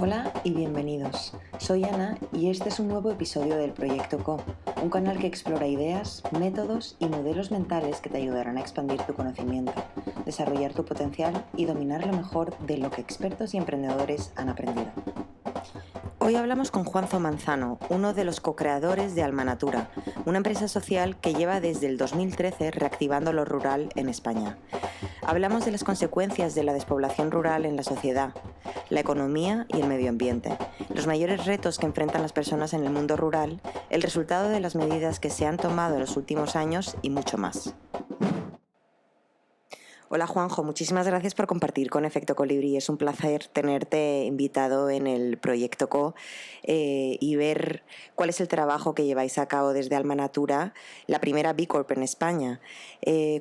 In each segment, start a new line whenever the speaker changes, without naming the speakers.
Hola y bienvenidos. Soy Ana y este es un nuevo episodio del Proyecto Co, un canal que explora ideas, métodos y modelos mentales que te ayudarán a expandir tu conocimiento, desarrollar tu potencial y dominar lo mejor de lo que expertos y emprendedores han aprendido. Hoy hablamos con Juanzo Manzano, uno de los co-creadores de Almanatura, una empresa social que lleva desde el 2013 reactivando lo rural en España. Hablamos de las consecuencias de la despoblación rural en la sociedad, la economía y el medio ambiente, los mayores retos que enfrentan las personas en el mundo rural, el resultado de las medidas que se han tomado en los últimos años y mucho más. Hola Juanjo, muchísimas gracias por compartir con Efecto Colibrí. Es un placer tenerte invitado en el Proyecto Co y ver cuál es el trabajo que lleváis a cabo desde Almanatura, la primera B Corp en España.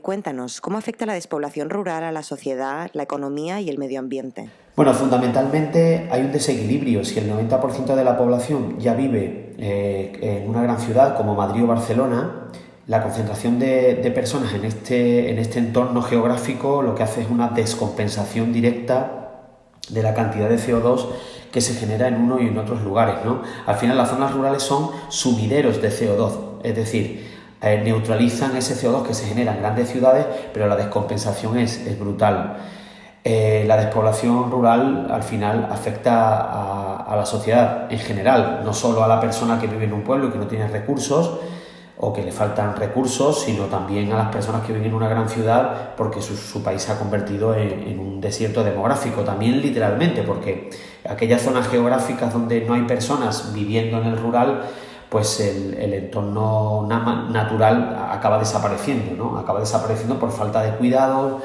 Cuéntanos, ¿cómo afecta la despoblación rural a la sociedad, la economía y el medio ambiente?
Bueno, fundamentalmente hay un desequilibrio. Si el 90% de la población ya vive en una gran ciudad como Madrid o Barcelona, la concentración de personas en este entorno geográfico lo que hace es una descompensación directa de la cantidad de CO2 que se genera en uno y en otros lugares, ¿no? Al final las zonas rurales son sumideros de CO2, es decir, neutralizan ese CO2 que se genera en grandes ciudades, pero la descompensación es brutal. La despoblación rural al final afecta a la sociedad en general, no solo a la persona que vive en un pueblo y que no tiene recursos o que le faltan recursos, sino también a las personas que viven en una gran ciudad porque su país se ha convertido en un desierto demográfico, también literalmente, porque aquellas zonas geográficas donde no hay personas viviendo en el rural, pues el entorno natural acaba desapareciendo, ¿no? Acaba desapareciendo por falta de cuidado,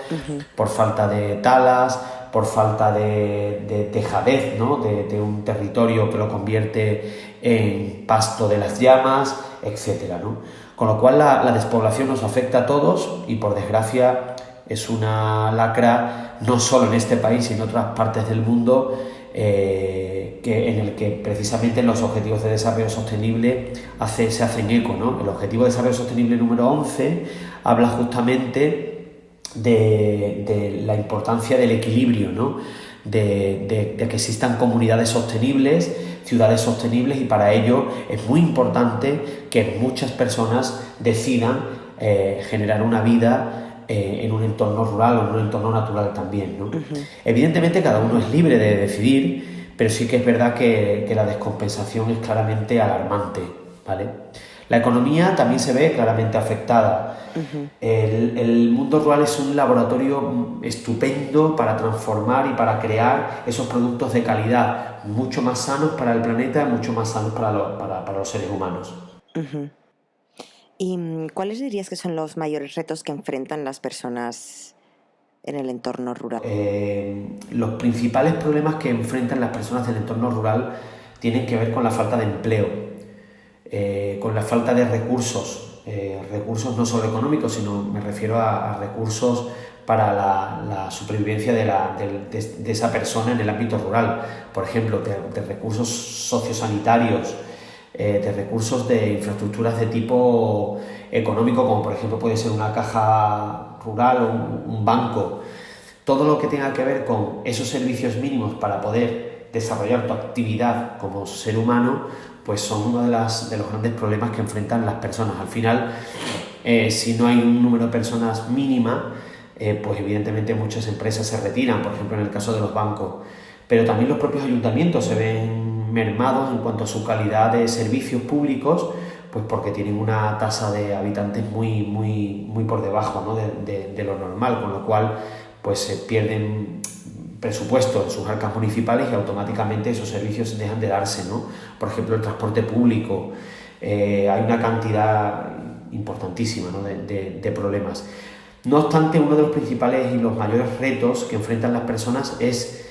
por falta de talas, por falta de tejadez, ¿no? De un territorio que lo convierte en pasto de las llamas, etcétera, ¿no? Con lo cual la despoblación nos afecta a todos y por desgracia es una lacra no solo en este país, sino en otras partes del mundo, en el que precisamente los objetivos de desarrollo sostenible se hacen eco, ¿no? El objetivo de desarrollo sostenible número 11 habla justamente de la importancia del equilibrio, ¿no? de que existan comunidades sostenibles, ciudades sostenibles, y para ello es muy importante que muchas personas decidan generar una vida en un entorno rural o en un entorno natural también, ¿no? Evidentemente cada uno es libre de decidir, pero sí que es verdad que la descompensación es claramente alarmante, ¿vale? La economía también se ve claramente afectada. El mundo rural es un laboratorio estupendo para transformar y para crear esos productos de calidad, mucho más sanos para el planeta, mucho más sanos para los seres humanos.
¿Y cuáles dirías que son los mayores retos que enfrentan las personas en el entorno rural?
Los principales problemas que enfrentan las personas del entorno rural tienen que ver con la falta de empleo, con la falta de recursos, recursos no solo económicos, sino me refiero a recursos para la supervivencia de esa persona en el ámbito rural, por ejemplo, de recursos sociosanitarios, de recursos de infraestructuras de tipo económico, como por ejemplo puede ser una caja rural o un banco. Todo lo que tenga que ver con esos servicios mínimos para poder desarrollar tu actividad como ser humano, pues son uno de los grandes problemas que enfrentan las personas. Al final, si no hay un número de personas mínima, pues evidentemente muchas empresas se retiran, por ejemplo en el caso de los bancos, pero también los propios ayuntamientos se ven mermados en cuanto a su calidad de servicios públicos, pues porque tienen una tasa de habitantes muy por debajo, ¿no? de lo normal, con lo cual pues se pierden presupuesto en sus arcas municipales y automáticamente esos servicios dejan de darse, ¿no? Por ejemplo, el transporte público, hay una cantidad importantísima, ¿no? de problemas. No obstante, uno de los principales y los mayores retos que enfrentan las personas es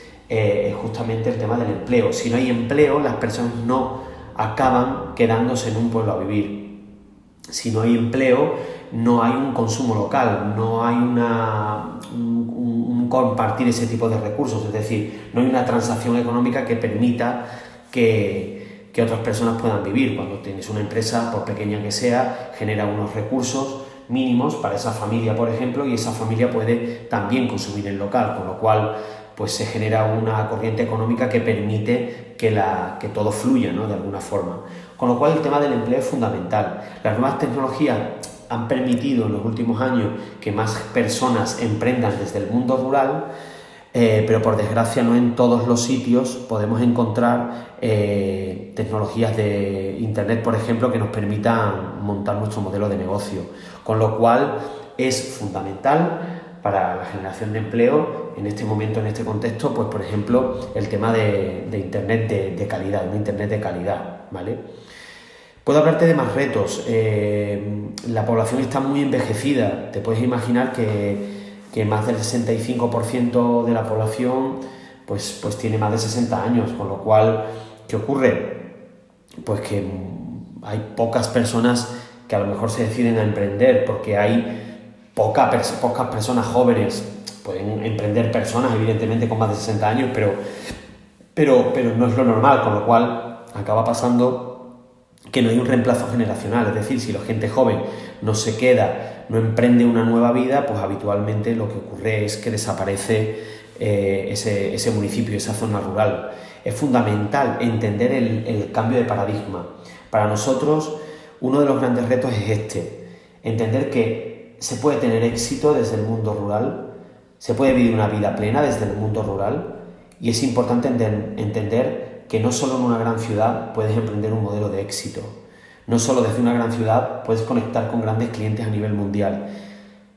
justamente el tema del empleo. Si no hay empleo, las personas no acaban quedándose en un pueblo a vivir. Si no hay empleo, no hay un consumo local, no hay un compartir ese tipo de recursos, es decir, no hay una transacción económica que permita que otras personas puedan vivir. Cuando tienes una empresa, por pequeña que sea, genera unos recursos mínimos para esa familia, por ejemplo, y esa familia puede también consumir en local, con lo cual pues se genera una corriente económica que permite que todo fluya, ¿no?, de alguna forma. Con lo cual el tema del empleo es fundamental. Las nuevas tecnologías han permitido en los últimos años que más personas emprendan desde el mundo rural, pero por desgracia no en todos los sitios podemos encontrar tecnologías de Internet, por ejemplo, que nos permitan montar nuestro modelo de negocio. Con lo cual es fundamental para la generación de empleo en este momento, en este contexto, pues por ejemplo el tema de Internet de calidad, un Internet de calidad, ¿vale? Puedo hablarte de más retos. La población está muy envejecida. Te puedes imaginar que más del 65% de la población pues tiene más de 60 años, con lo cual, ¿qué ocurre? Pues que hay pocas personas que a lo mejor se deciden a emprender, porque hay pocas personas jóvenes. Pueden emprender personas, evidentemente, con más de 60 años, pero no es lo normal, con lo cual acaba pasando que no hay un reemplazo generacional. Es decir, si la gente joven no se queda, no emprende una nueva vida, pues habitualmente lo que ocurre es que desaparece ese municipio, esa zona rural. Es fundamental entender el cambio de paradigma. Para nosotros, uno de los grandes retos es entender que se puede tener éxito desde el mundo rural, se puede vivir una vida plena desde el mundo rural, y es importante entender que no solo en una gran ciudad puedes emprender un modelo de éxito. No solo desde una gran ciudad puedes conectar con grandes clientes a nivel mundial.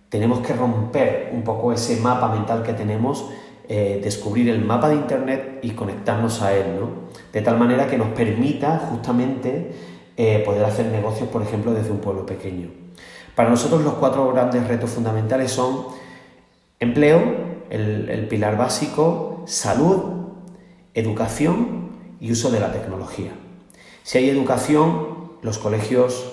Tenemos que romper un poco ese mapa mental que tenemos, descubrir el mapa de Internet y conectarnos a él, ¿no? De tal manera que nos permita justamente poder hacer negocios, por ejemplo, desde un pueblo pequeño. Para nosotros los 4 grandes retos fundamentales son empleo, el pilar básico, salud, educación y uso de la tecnología. Si hay educación, los colegios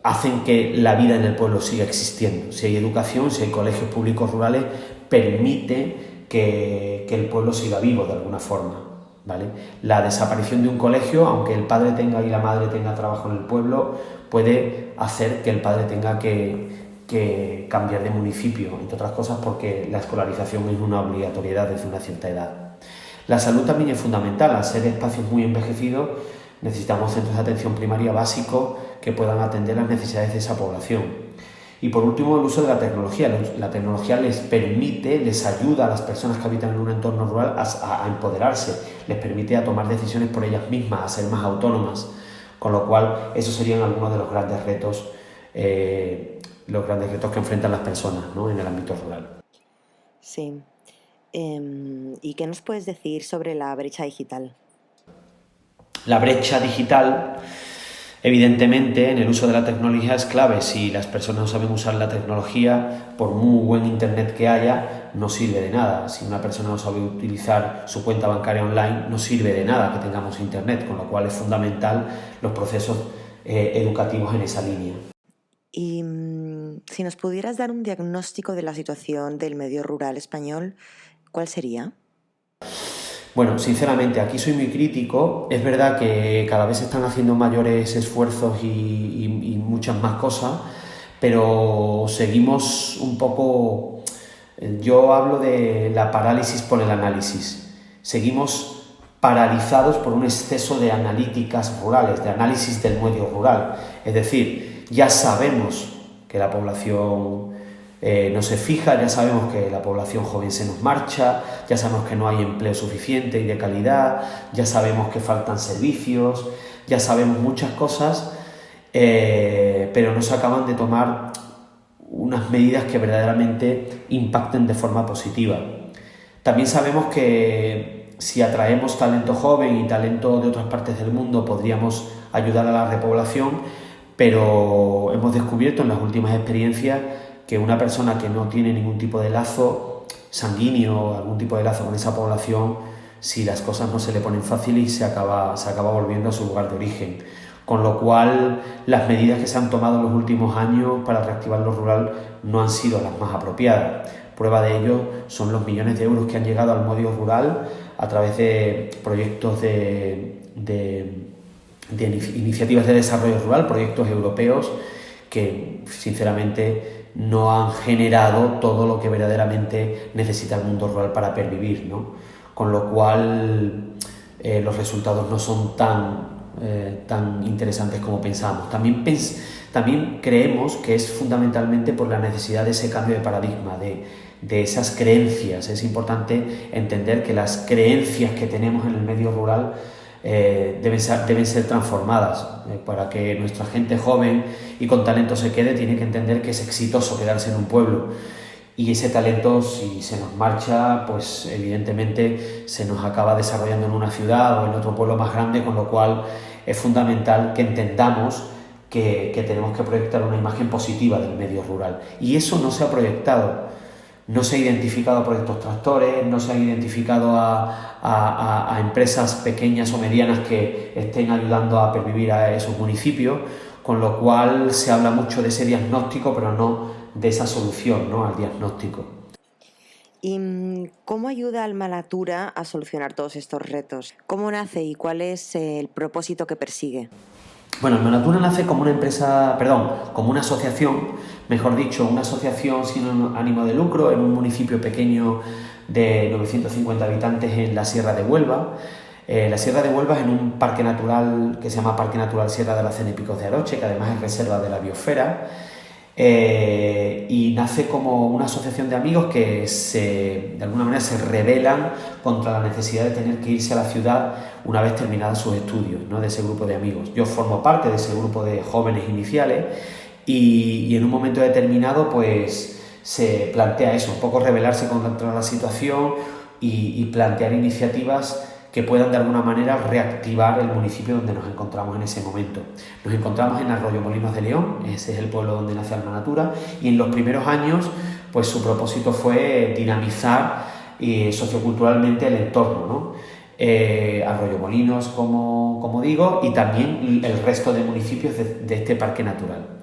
hacen que la vida en el pueblo siga existiendo. Si hay educación, si hay colegios públicos rurales, permite que el pueblo siga vivo de alguna forma, ¿vale? La desaparición de un colegio, aunque el padre tenga y la madre tenga trabajo en el pueblo, puede hacer que el padre tenga que cambiar de municipio, entre otras cosas porque la escolarización es una obligatoriedad desde una cierta edad. La salud también es fundamental. Al ser espacios muy envejecidos, necesitamos centros de atención primaria básicos que puedan atender las necesidades de esa población. Y por último, el uso de la tecnología. La tecnología les ayuda a las personas que habitan en un entorno rural a empoderarse, les permite a tomar decisiones por ellas mismas, a ser más autónomas, con lo cual esos serían algunos de los grandes retos que enfrentan las personas, ¿no?, en el ámbito rural.
Sí. ¿Y qué nos puedes decir sobre la brecha digital?
La brecha digital, evidentemente, en el uso de la tecnología es clave. Si las personas no saben usar la tecnología, por muy buen internet que haya, no sirve de nada. Si una persona no sabe utilizar su cuenta bancaria online, no sirve de nada que tengamos internet, con lo cual es fundamental los procesos educativos en esa línea.
Y si nos pudieras dar un diagnóstico de la situación del medio rural español, ¿cuál sería?
Bueno, sinceramente, aquí soy muy crítico. Es verdad que cada vez se están haciendo mayores esfuerzos y muchas más cosas, pero seguimos un poco... Yo hablo de la parálisis por el análisis. Seguimos paralizados por un exceso de analíticas rurales, de análisis del medio rural. Es decir, ya sabemos que la población no se fija, ya sabemos que la población joven se nos marcha, ya sabemos que no hay empleo suficiente y de calidad, ya sabemos que faltan servicios, ya sabemos muchas cosas, pero no se acaban de tomar unas medidas que verdaderamente impacten de forma positiva. También sabemos que si atraemos talento joven y talento de otras partes del mundo podríamos ayudar a la repoblación, pero hemos descubierto en las últimas experiencias que una persona que no tiene ningún tipo de lazo sanguíneo o algún tipo de lazo con esa población, si las cosas no se le ponen fáciles, se acaba volviendo a su lugar de origen. Con lo cual, las medidas que se han tomado en los últimos años para reactivar lo rural no han sido las más apropiadas. Prueba de ello son los millones de euros que han llegado al medio rural a través de proyectos de iniciativas de desarrollo rural, proyectos europeos que sinceramente no han generado todo lo que verdaderamente necesita el mundo rural para pervivir, ¿no? Con lo cual los resultados no son tan interesantes como pensamos. También creemos que es fundamentalmente por la necesidad de ese cambio de paradigma, de esas creencias. Es importante entender que las creencias que tenemos en el medio rural deben ser transformadas. Para que nuestra gente joven y con talento se quede, tiene que entender que es exitoso quedarse en un pueblo. Y ese talento, si se nos marcha, pues evidentemente se nos acaba desarrollando en una ciudad o en otro pueblo más grande, con lo cual es fundamental que entendamos que tenemos que proyectar una imagen positiva del medio rural. Y eso no se ha proyectado. No se ha identificado a proyectos tractores, no se ha identificado a empresas pequeñas o medianas que estén ayudando a pervivir a esos municipios, con lo cual se habla mucho de ese diagnóstico, pero no de esa solución, ¿no?, al diagnóstico.
¿Y cómo ayuda Alma Natura a solucionar todos estos retos? ¿Cómo nace y cuál es el propósito que persigue?
Bueno, Alma Natura nace como como una asociación, mejor dicho, una asociación sin ánimo de lucro en un municipio pequeño de 950 habitantes en la Sierra de Huelva. La Sierra de Huelva es en un parque natural que se llama Parque Natural Sierra de Aracena y Picos de Aroche, que además es reserva de la biosfera. Y nace como una asociación de amigos que de alguna manera se rebelan contra la necesidad de tener que irse a la ciudad una vez terminados sus estudios, ¿no?, de ese grupo de amigos. Yo formo parte de ese grupo de jóvenes iniciales y en un momento determinado pues se plantea eso, un poco rebelarse contra la situación y plantear iniciativas que puedan de alguna manera reactivar el municipio donde nos encontramos en ese momento. Nos encontramos en Arroyomolinos de León, ese es el pueblo donde nace Alma Natura, y en los primeros años pues su propósito fue dinamizar socioculturalmente el entorno, ¿no? Arroyomolinos, como digo, y también el resto de municipios de este parque natural.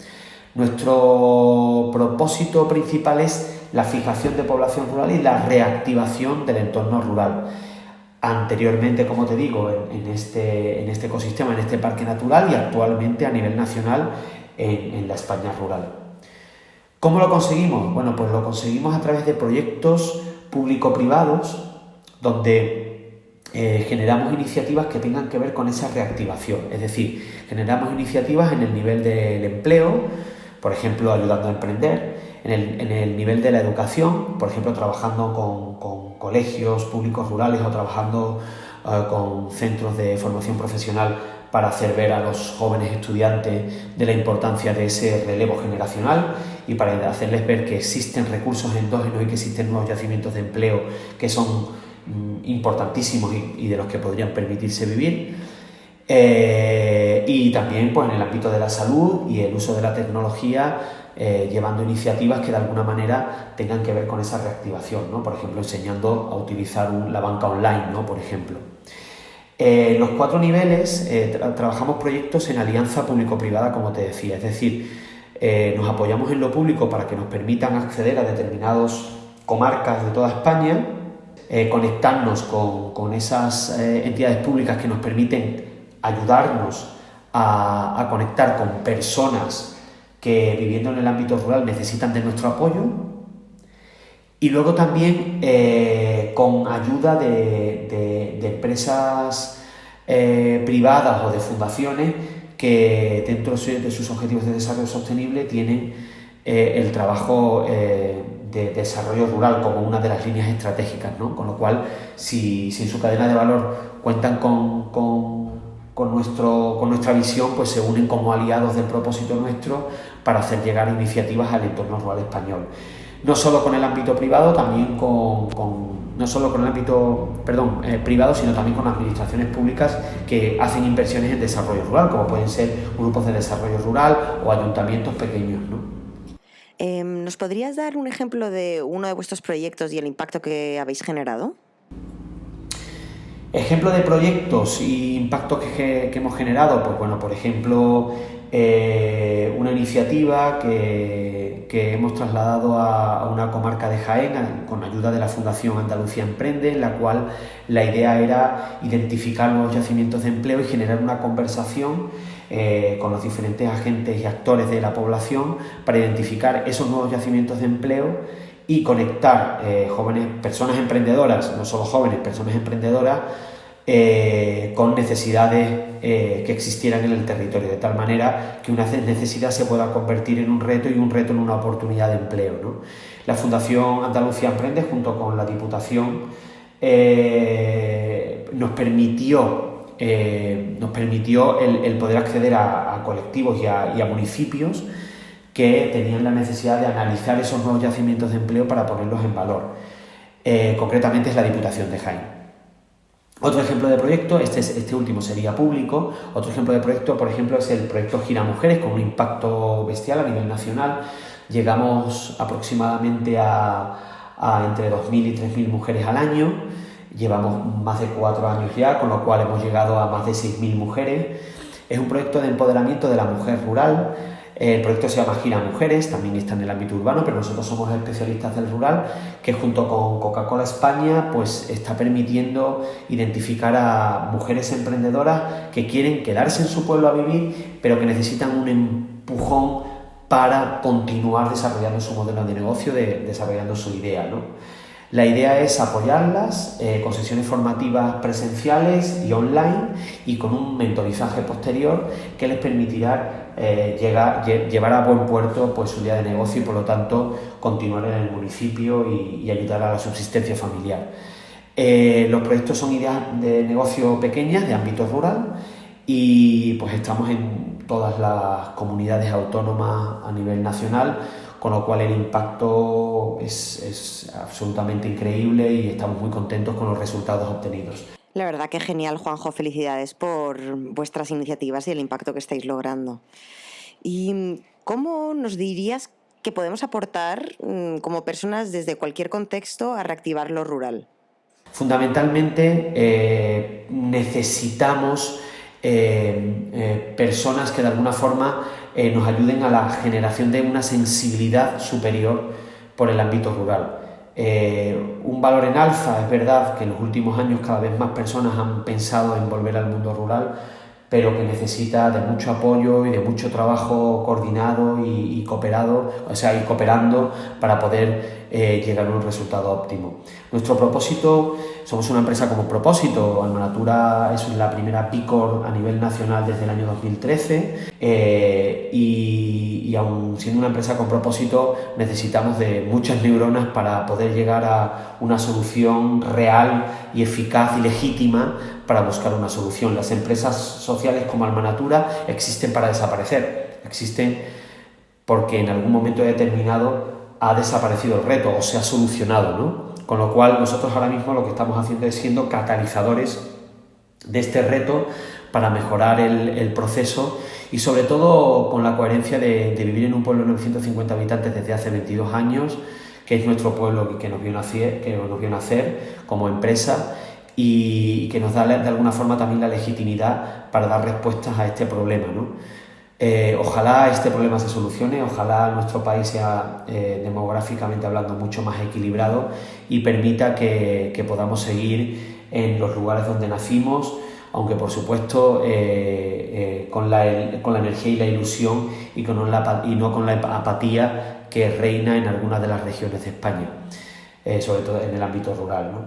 Nuestro propósito principal es la fijación de población rural y la reactivación del entorno rural. Anteriormente, como te digo, en este ecosistema, en este parque natural, y actualmente a nivel nacional en la España rural. ¿Cómo lo conseguimos? Bueno, pues lo conseguimos a través de proyectos público-privados donde generamos iniciativas que tengan que ver con esa reactivación. Es decir, generamos iniciativas en el nivel del empleo, por ejemplo, ayudando a emprender, en el nivel de la educación, por ejemplo, trabajando con colegios públicos rurales o trabajando con centros de formación profesional para hacer ver a los jóvenes estudiantes de la importancia de ese relevo generacional y para hacerles ver que existen recursos endógenos y que existen nuevos yacimientos de empleo que son importantísimos y de los que podrían permitirse vivir. Y también pues, en el ámbito de la salud y el uso de la tecnología, llevando iniciativas que de alguna manera tengan que ver con esa reactivación, ¿no? Por ejemplo, enseñando a utilizar la banca online, ¿no?, por ejemplo. Los 4 niveles trabajamos proyectos en alianza público-privada, como te decía, es decir, nos apoyamos en lo público para que nos permitan acceder a determinadas comarcas de toda España, conectarnos con esas entidades públicas que nos permiten ayudarnos a conectar con personas que viviendo en el ámbito rural necesitan de nuestro apoyo, y luego también con ayuda de empresas privadas o de fundaciones que dentro de sus objetivos de desarrollo sostenible tienen el trabajo de desarrollo rural como una de las líneas estratégicas, ¿no? Con lo cual, si en su cadena de valor cuentan con nuestra visión, pues se unen como aliados del propósito nuestro para hacer llegar iniciativas al entorno rural español. No solo con el ámbito privado, también no solo con el ámbito privado, sino también con administraciones públicas que hacen inversiones en desarrollo rural, como pueden ser grupos de desarrollo rural o ayuntamientos pequeños, ¿no?
¿Nos podrías dar un ejemplo de uno de vuestros proyectos y el impacto que habéis generado?
Ejemplo de proyectos y impactos que hemos generado, pues bueno, por ejemplo, una iniciativa que hemos trasladado a una comarca de Jaén con ayuda de la Fundación Andalucía Emprende, en la cual la idea era identificar nuevos yacimientos de empleo y generar una conversación con los diferentes agentes y actores de la población para identificar esos nuevos yacimientos de empleo y conectar personas emprendedoras, no solo jóvenes, personas emprendedoras, con necesidades que existieran en el territorio, de tal manera que una necesidad se pueda convertir en un reto y un reto en una oportunidad de empleo, ¿no? La Fundación Andalucía Emprende, junto con la Diputación, nos permitió el poder acceder a colectivos y a municipios que tenían la necesidad de analizar esos nuevos yacimientos de empleo para ponerlos en valor. Concretamente es la Diputación de Jaén. Otro ejemplo de proyecto, este último sería público, otro ejemplo de proyecto, por ejemplo, es el proyecto Gira Mujeres, con un impacto bestial a nivel nacional. Llegamos aproximadamente a entre 2.000 y 3.000 mujeres al año, llevamos más de 4 años ya, con lo cual hemos llegado a más de 6.000 mujeres. Es un proyecto de empoderamiento de la mujer rural. El proyecto se llama Gira Mujeres, también está en el ámbito urbano, pero nosotros somos especialistas del rural, que junto con Coca-Cola España pues está permitiendo identificar a mujeres emprendedoras que quieren quedarse en su pueblo a vivir, pero que necesitan un empujón para continuar desarrollando su modelo de negocio, desarrollando su idea, ¿no? La idea es apoyarlas con sesiones formativas presenciales y online y con un mentorizaje posterior que les permitirá llevar a buen puerto pues, su idea de negocio y por lo tanto continuar en el municipio y ayudar a la subsistencia familiar. Los proyectos son ideas de negocio pequeñas, de ámbito rural, y pues estamos en todas las comunidades autónomas a nivel nacional, con lo cual el impacto es absolutamente increíble y estamos muy contentos con los resultados obtenidos.
La verdad que genial, Juanjo. Felicidades por vuestras iniciativas y el impacto que estáis logrando. ¿Y cómo nos dirías que podemos aportar como personas desde cualquier contexto a reactivar lo rural?
Fundamentalmente necesitamos personas que de alguna forma nos ayuden a la generación de una sensibilidad superior por el ámbito rural. Un valor en alza, es verdad que en los últimos años cada vez más personas han pensado en volver al mundo rural, pero que necesita de mucho apoyo y de mucho trabajo coordinado y cooperando para poder llegar a un resultado óptimo. Nuestro propósito, somos una empresa como propósito, Almanatura es la primera B Corp a nivel nacional desde el año 2013 y aun siendo una empresa con propósito necesitamos de muchas neuronas para poder llegar a una solución real y eficaz y legítima para buscar una solución. Las empresas sociales como Almanatura existen para desaparecer, existen porque en algún momento determinado ha desaparecido el reto o se ha solucionado, ¿no? Con lo cual nosotros ahora mismo lo que estamos haciendo es siendo catalizadores de este reto para mejorar el proceso y sobre todo con la coherencia de vivir en un pueblo de 950 habitantes desde hace 22 años, que es nuestro pueblo que nos vio nacer como empresa y que nos da de alguna forma también la legitimidad para dar respuestas a este problema, ¿no? Ojalá este problema se solucione, ojalá nuestro país sea demográficamente hablando mucho más equilibrado y permita que podamos seguir en los lugares donde nacimos, aunque por supuesto con la energía y la ilusión y no con la apatía que reina en algunas de las regiones de España, sobre todo en el ámbito rural, ¿no?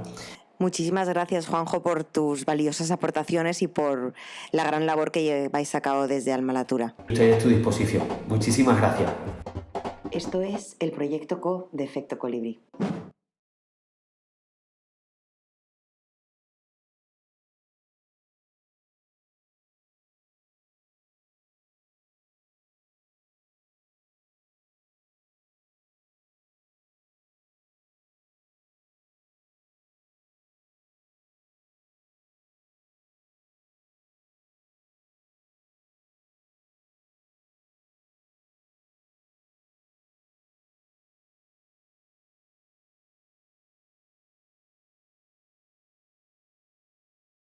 Muchísimas gracias, Juanjo, por tus valiosas aportaciones y por la gran labor que lleváis a cabo desde Almanatura.
Estoy a tu disposición. Muchísimas gracias.
Esto es el Proyecto CO de Efecto Colibrí.